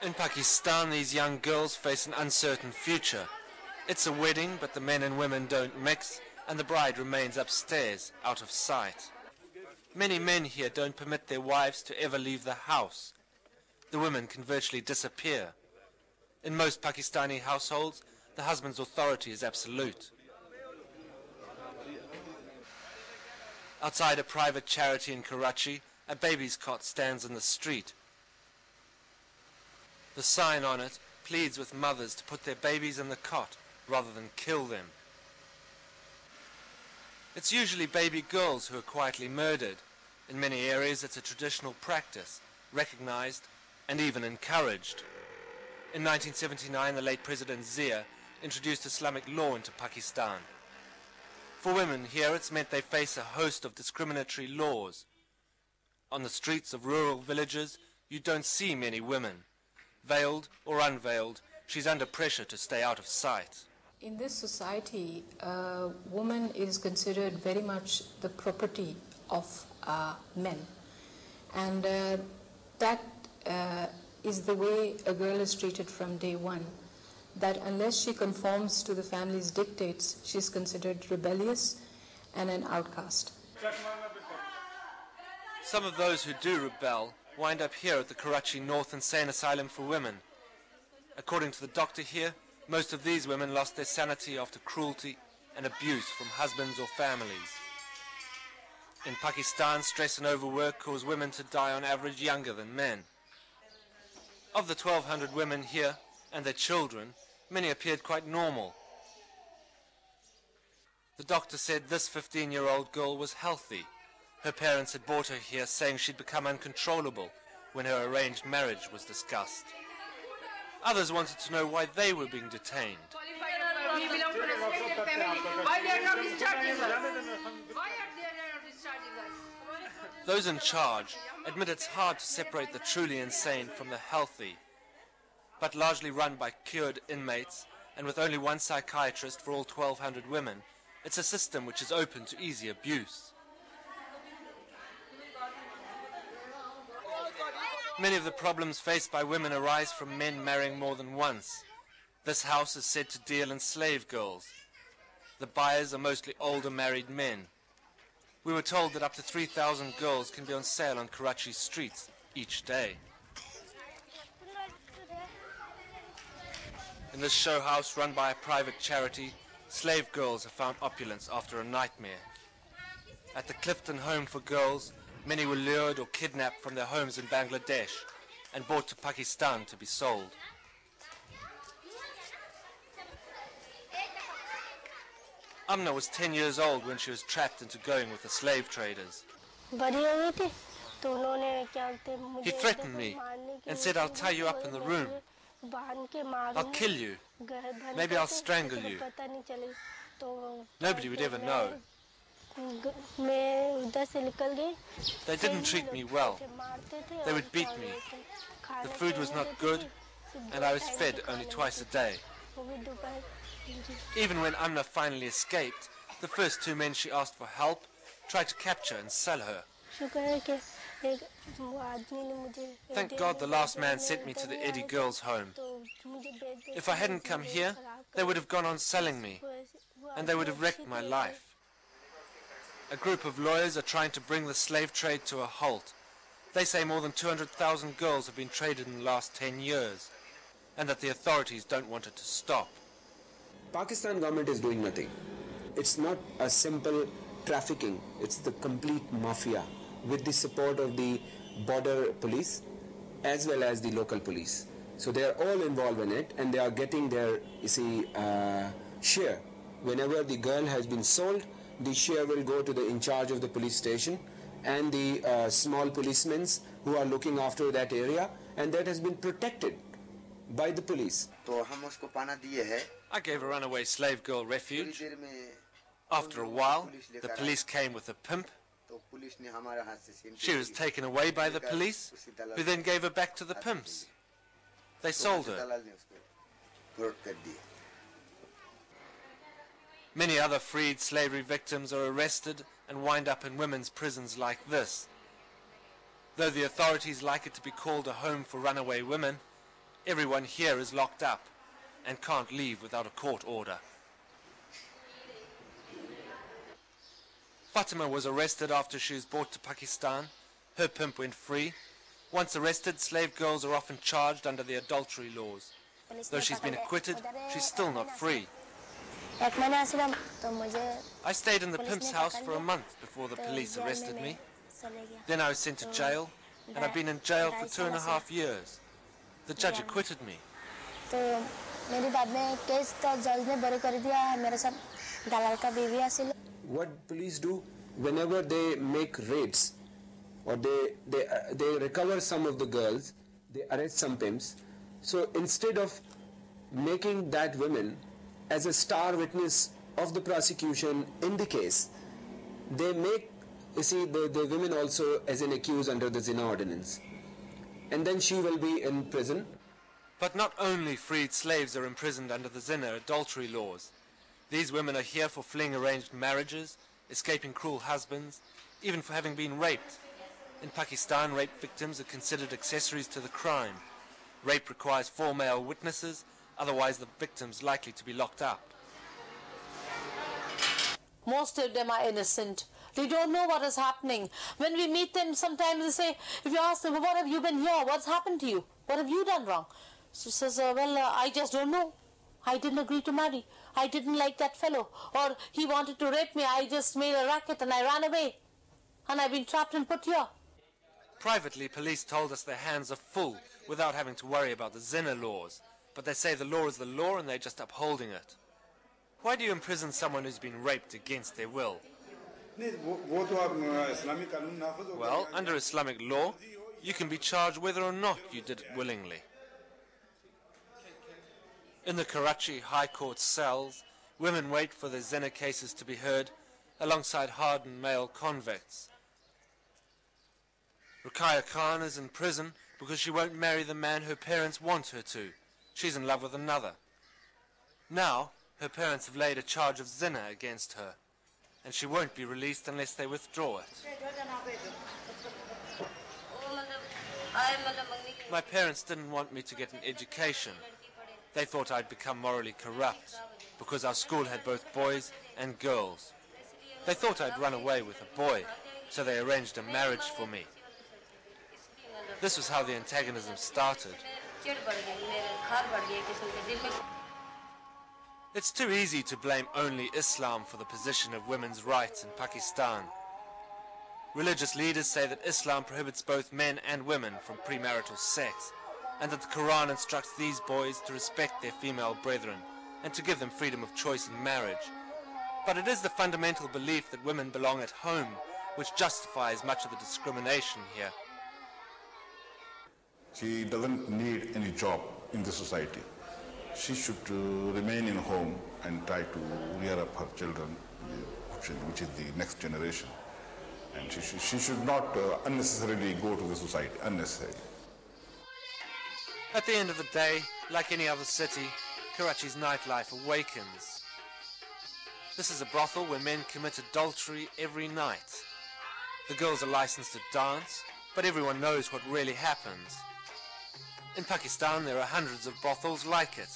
In Pakistan, these young girls face an uncertain future. It's a wedding, but the men and women don't mix, and the bride remains upstairs, out of sight. Many men here don't permit their wives to ever leave the house. The women can virtually disappear. In most Pakistani households, the husband's authority is absolute. Outside a private charity in Karachi, a baby's cot stands in the street. The sign on it pleads with mothers to put their babies in the cot rather than kill them. It's usually baby girls who are quietly murdered. In many areas it's a traditional practice, recognized and even encouraged. In 1979, the late President Zia introduced Islamic law into Pakistan. For women here, it's meant they face a host of discriminatory laws. On the streets of rural villages, you don't see many women. Veiled or unveiled, she's under pressure to stay out of sight. In this society, a woman is considered very much the property of men. And that is the way a girl is treated from day one. That unless she conforms to the family's dictates, she's considered rebellious and an outcast. Some of those who do rebel wind up here at the Karachi North Insane Asylum for Women. According to the doctor here, most of these women lost their sanity after cruelty and abuse from husbands or families. In Pakistan, stress and overwork cause women to die on average younger than men. Of the 1,200 women here and their children, many appeared quite normal. The doctor said this 15-year-old girl was healthy. Her parents had brought her here saying she'd become uncontrollable when her arranged marriage was discussed. Others wanted to know why they were being detained. We belong to a respected family. Why they are not discharging us? Why are they not discharging us? Those in charge admit it's hard to separate the truly insane from the healthy. But largely run by cured inmates and with only one psychiatrist for all 1,200 women, it's a system which is open to easy abuse. Many of the problems faced by women arise from men marrying more than once. This house is said to deal in slave girls. The buyers are mostly older married men. We were told that up to 3,000 girls can be on sale on Karachi's streets each day. In this show house run by a private charity, slave girls have found opulence after a nightmare. At the Clifton Home for Girls, many were lured or kidnapped from their homes in Bangladesh and brought to Pakistan to be sold. Amna was 10 years old when she was trapped into going with the slave traders. He threatened me and said, "I'll tie you up in the room. I'll kill you. Maybe I'll strangle you." Nobody would ever know. They didn't treat me well. They would beat me. The food was not good, and I was fed only twice a day. Even when Amna finally escaped, the first two men she asked for help tried to capture and sell her. Thank God the last man sent me to the Eddie girls' home. If I hadn't come here, they would have gone on selling me, and they would have wrecked my life. A group of lawyers are trying to bring the slave trade to a halt. They say more than 200,000 girls have been traded in the last 10 years, and that the authorities don't want it to stop. Pakistan government is doing nothing. It's not a simple trafficking, it's the complete mafia with the support of the border police as well as the local police. So they are all involved in it, and they are getting their, share. Whenever the girl has been sold, the share will go to the in charge of the police station and the small policemen who are looking after that area, and that has been protected by the police. I gave a runaway slave girl refuge. After a while, the police came with a pimp. She was taken away by the police, who then gave her back to the pimps. They sold her. Many other freed slavery victims are arrested and wind up in women's prisons like this. Though the authorities like it to be called a home for runaway women, Everyone here is locked up and can't leave without a court order. Fatima was arrested after she was brought to Pakistan. Her pimp went free. Once arrested, slave girls are often charged under the adultery laws. Though she's been acquitted, she's still not free. I stayed in the pimp's house for a month before the police arrested me. Then I was sent to jail, and I've been in jail for 2.5 years. The judge acquitted me. What police do whenever they make raids or they recover some of the girls, they arrest some pimps. So instead of making that woman as a star witness of the prosecution in the case, they make, you see, the women also as an accused under the Zina ordinance. And then she will be in prison. But not only freed slaves are imprisoned under the Zina adultery laws. These women are here for fleeing arranged marriages, escaping cruel husbands, even for having been raped. In Pakistan, rape victims are considered accessories to the crime. Rape requires 4 male witnesses, otherwise the victim's likely to be locked up. Most of them are innocent. They don't know what is happening. When we meet them, sometimes they say, if you ask them, well, what have you been here? What's happened to you? What have you done wrong? She says, I just don't know. I didn't agree to marry. I didn't like that fellow. Or he wanted to rape me. I just made a racket and I ran away. And I've been trapped and put here. Privately, police told us their hands are full without having to worry about the Zina laws. But they say the law is the law and they're just upholding it. Why do you imprison someone who's been raped against their will? Well, under Islamic law, you can be charged whether or not you did it willingly. In the Karachi High Court cells, women wait for their Zina cases to be heard alongside hardened male convicts. Ruqayya Khan is in prison because she won't marry the man her parents want her to. She's in love with another. Now, her parents have laid a charge of Zina against her, and she won't be released unless they withdraw it. My parents didn't want me to get an education. They thought I'd become morally corrupt because our school had both boys and girls. They thought I'd run away with a boy, so they arranged a marriage for me. This was how the antagonism started. It's too easy to blame only Islam for the position of women's rights in Pakistan. Religious leaders say that Islam prohibits both men and women from premarital sex, and that the Quran instructs these boys to respect their female brethren and to give them freedom of choice in marriage. But it is the fundamental belief that women belong at home which justifies much of the discrimination here. She doesn't need any job in the society. She should remain in home and try to rear up her children, which is the next generation. And she should not unnecessarily go to the society, unnecessarily. At the end of the day, like any other city, Karachi's nightlife awakens. This is a brothel where men commit adultery every night. The girls are licensed to dance, but everyone knows what really happens. In Pakistan, there are hundreds of brothels like it.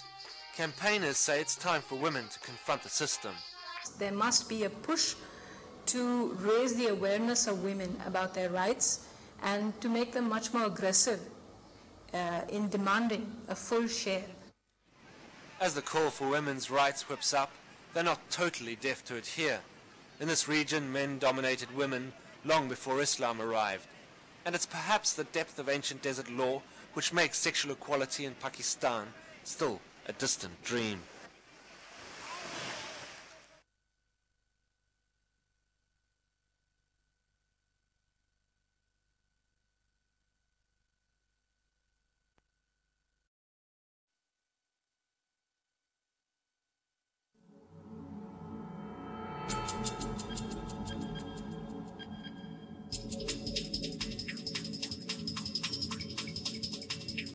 Campaigners say it's time for women to confront the system. There must be a push to raise the awareness of women about their rights and to make them much more aggressive in demanding a full share. As the call for women's rights whips up, they're not totally deaf to it here. In this region, men dominated women long before Islam arrived. And it's perhaps the depth of ancient desert law which makes sexual equality in Pakistan still a distant dream.